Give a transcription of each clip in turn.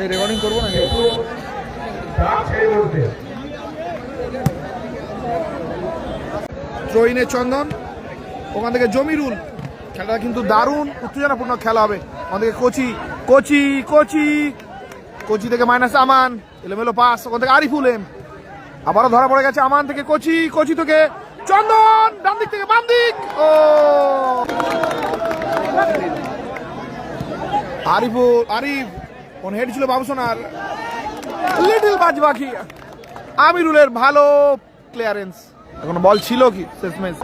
এই রেকর্ডিং করবো নাকি? ট্রোইনে চন্দন, ওখান থেকে জমিরুল। খেলাটা কিন্তু দারুণ উত্তেজনাপূর্ণ খেলা হবে। ওখান থেকে কোচি কোচি কোচি কোচি থেকে মাইনাস আমান, এলোমেলো পাস। ওখান থেকে আরিফুল এম, আবারও ধরা পড়ে গেছে আমান থেকে কোচি, কোচি থেকে চন্দন, ডান দিক থেকে বাম দিক। ও আরিফ কোন হেড ছিল বাবুসোনার, লিটল বাজ বাকি। আমিরুলের ভালো ক্লিয়ারেন্স। এখন বল ছিল কি শেষমেশ?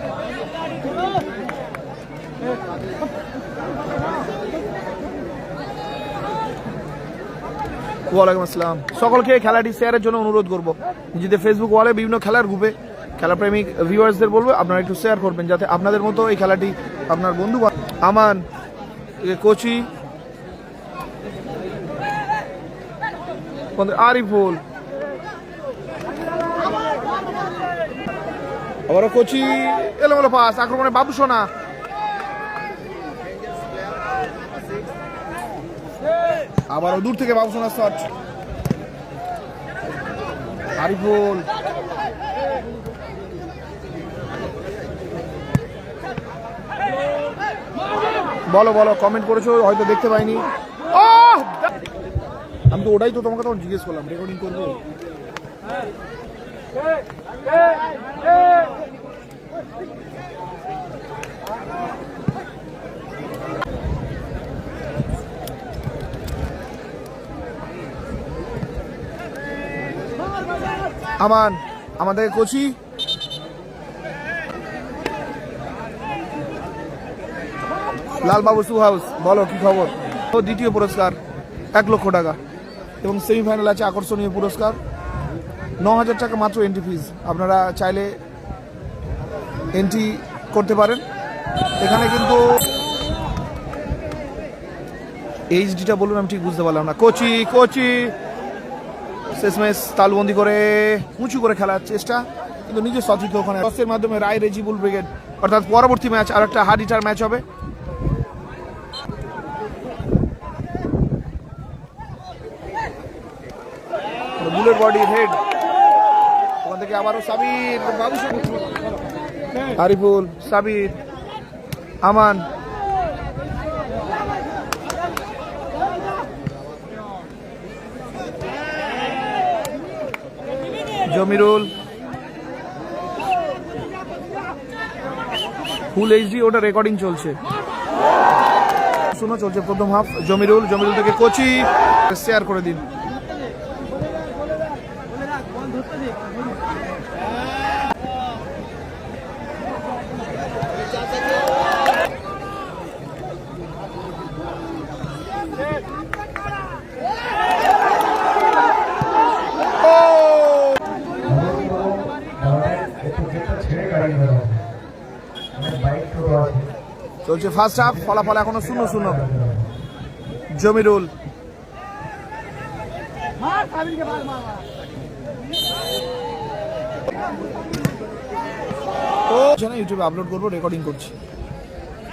ওয়ালাইকুম আসসালাম। সকলকে খেলাটি শেয়ারের জন্য অনুরোধ করব। নিজেদের ফেসবুক ওয়ালে বিভিন্ন খেলার গ্রুপে খেলাপ্রেমিক ভিউয়ার্সদের বলবো আপনারা একটু শেয়ার করবেন, যাতে আপনাদের মতো এই খেলাটি আপনার বন্ধু আমান কোচি, আরিফুল, আবারও কোচি, এলোমেলো পাস। আক্রমণে বাবুসোনা, আবারও দূর থেকে বাবুসোনা শট। আরিফুল, বলো বলো, কমেন্ট করেছো হয়তো দেখতে পাইনি। আমি তো ওটাই তো তোমাকে তখন জিজ্ঞেস করলাম, রেকর্ডিং করবো। আমান, আমাদের কোচি, লালবাবু সুহাউস, বলো কি খবর? ও দ্বিতীয় পুরস্কার 1 লক্ষ টাকা এবং সেমিফাইনাল আছে আকর্ষণীয় পুরস্কার 9,000 টাকা মাত্র এন্ট্রি ফিজ। আপনারা চাইলে এন্ট্রি করতে পারেন। এখানে কিন্তু এইচডিটা বলুন, আমি ঠিক বুঝতে পারলাম না। কোচি কোচি শেষমেশ তালবন্দি করে উঁচু করে খেলার চেষ্টা, কিন্তু নিজের সঠিক ওখানে টসের মাধ্যমে রায় রেজিবুল ব্রিগেড, অর্থাৎ পরবর্তী ম্যাচ আর একটা হার্ড হিটার ম্যাচ হবে। বুলের বডি হেড, ওখান থেকে আবারও সাবির, আরিফুল, সাবির, আমান, জমিরুল, ফুল এইচডি, ওটা রেকর্ডিং চলছে, শুনো চলছে প্রথম হাফ। জমিরুল থেকে কোচি, শেয়ার করে দিন। চলছে ফার্স্ট হাফ, ফলাফল এখনো 0-0। জমিরুল, ইউটিউবে আপলোড করবো, রেকর্ডিং করছি।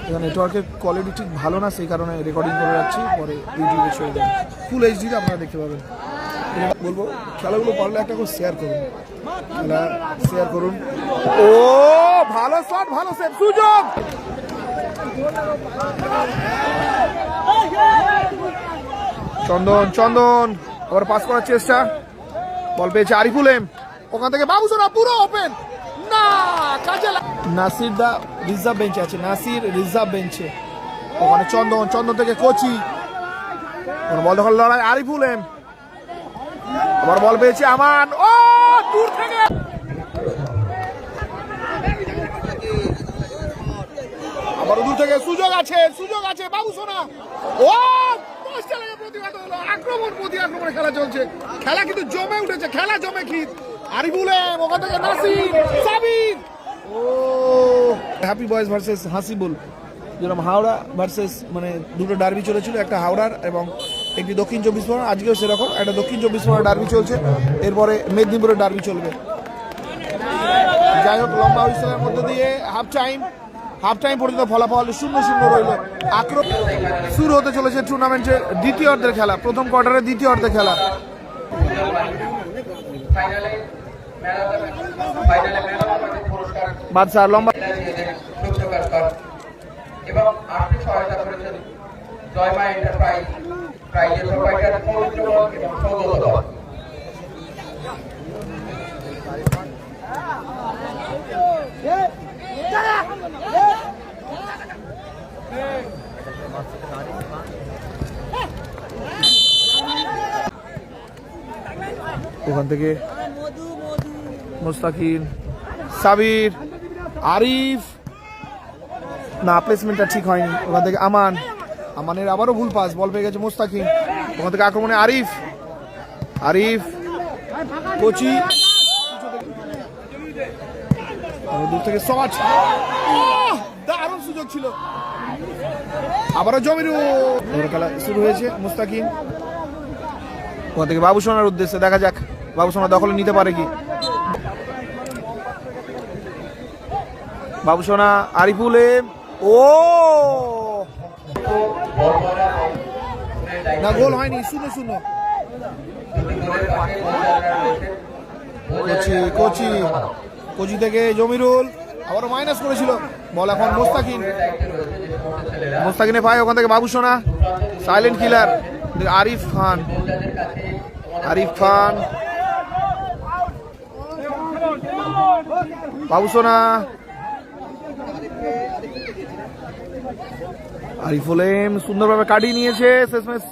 এখানে নেটওয়ার্কের কোয়ালিটি ঠিক ভালো না, সেই কারণে রেকর্ডিং করে যাচ্ছি, পরে ইউটিউবে ছেড়ে দেবো। ফুল এইচডিতে আপনারা দেখতে পাবেন। বলবো খেলাগুলো পারলে একটা করে শেয়ার করুন, খেলা শেয়ার করুন। ও ভালো শট, ভালো সেভ, সুযোগ। চন্দন আবার পাস করার চেষ্টা, বল পেয়েছে আরিফুল এম, ওখান থেকে বাবুসোনা পুরো ওপেন না, কাজে নাসির দা রিজার্ভ বেঞ্চে আছে, নাসির রিজার্ভ বেঞ্চে। ওখানে চন্দন থেকে কোচি, বল দখল লড়াই, আরিফুল এম, আবার বল পেয়েছে আমান, ও দূর থেকে আবারও দূর থেকে সুযোগ আছে বাবুসোনা, ও প্রতিবাদ হলো, আক্রমণ খেলা চলছে, খেলা কিন্তু জমে উঠেছে, খেলা জমে কি। আরিফুল এম, ওখান থেকে নাসির, সাবির, ও হ্যাপি বয়েজ ভার্সেস হাসিবুল, যেরকম হাওড়া ভার্সেস, মানে দুটো ডার্বি চলেছিল, একটা হাওড়ার এবং একটি দক্ষিণ 24 পরগনা। আজকেও সেরকম একটা দক্ষিণ 24 পরগনা ডার্বি চলছে, এরপরে মেদিনীপুরের ডার্বি চলবে। যাই হোক, লম্বা উইসেলের মধ্যে দিয়ে হাফ টাইম হাফ টাইম পর্যন্ত ফলাফল 0-0 রইল। আক্রমণ শুরু হতে চলেছে টুর্নামেন্টের দ্বিতীয় অর্ধের খেলা, প্রথম কোয়ার্টারের দ্বিতীয় অর্ধের খেলা। বাদশা লম্বা এবং আর্থিক সহায়তা করেছেন জয়মা এন্টারপ্রাইজ, প্রাইজের প্রোভাইডার পবিত্র এবং সৌগত। ওখান থেকে মুস্তাকিন, সাবির, আরিফ, না প্লেসমেন্টটা ঠিক হয়নি। ওখান থেকে আমানের আবারও ভুল পাস, বল পেয়ে গেছে মুস্তাকিন। ওখান থেকে আক্রমণে আরিফ কোচি, দূর থেকে শট, দারুণ সুযোগ ছিল। আবারও জমিরুল, খেলা শুরু হয়েছে। মুস্তাকিন ওখান থেকে বাবু সোনার উদ্দেশ্যে, দেখা যাক বাবু সোনা দখলে নিতে পারে কি। বাবু সোনা, আরিফুলে, ও না, গোল হয়নি, 0-0। কোচি থেকে জমিরুল, আবারও মাইনাস করেছিল, বল এখন মুস্তাকিনে পায়। ওখান থেকে বাবু সোনা, সাইলেন্ট কিলার, আরিফ খান, বাবু সোনা, আরিফুল এম সুন্দরভাবে কাটিয়ে নিয়েছে। শেষমেশ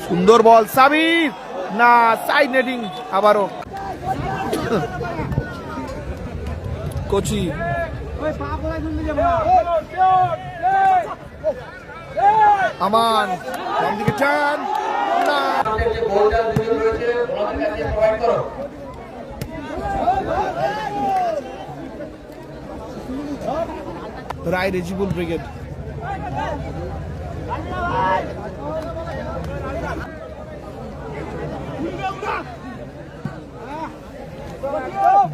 সুন্দর বল, সাবির, না সাইড নেটিং। আবারও কোচি, আমান বাম দিকে টান, না রায় রেজিবুল ব্রিগেড।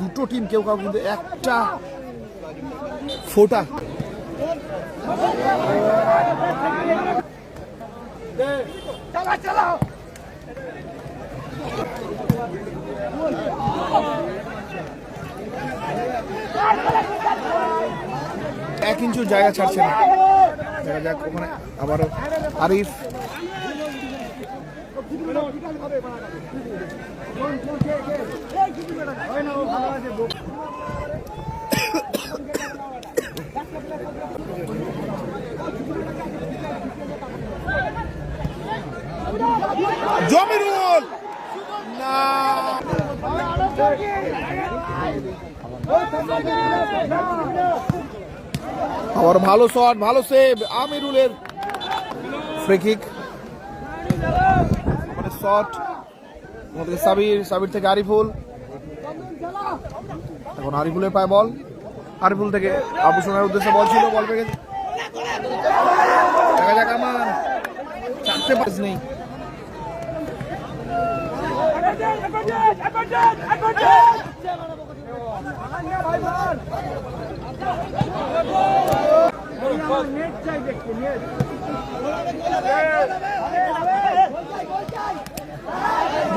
দুটো টিম কেউ কিন্তু একটা ফোটা। এক ইঞ্চু জায়গা ছাড়ছে না, দেখা যাক। ওখানে আবারও আরিফ, জমিরুল, না আবার ভালো শট, ভালো সেভ আমিরুলের। ফ্রি কিক, শট সাবির থেকে আরিফুল, এখন আরিফুলের পায় বল। আরিফুল থেকে আবু সোনার উদ্দেশ্যে বল ছিল, বল পেয়ে গেছে। দেখা যাক, আমান চারটে পাস নেই।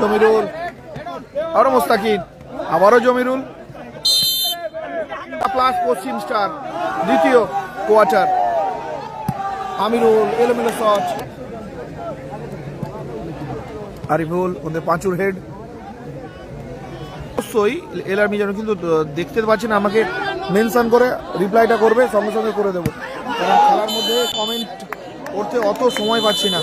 জমিরুল, আরো মুস্তাকিন, আবারও জমিরুল। প্লাস পশ্চিম স্টার দ্বিতীয় কোয়ার্টার। আমিরুল, এলোমেলো শট, আরিফুল, ওদের পাঁচুর হেড। অবশ্যই এলআরমি যেন কিন্তু দেখতে পাচ্ছেন, আমাকে মেনশন করে রিপ্লাইটা করবে, সঙ্গে সঙ্গে করে দেবো, কারণ খেলার মধ্যে কমেন্ট করতে অত সময় পাচ্ছি না।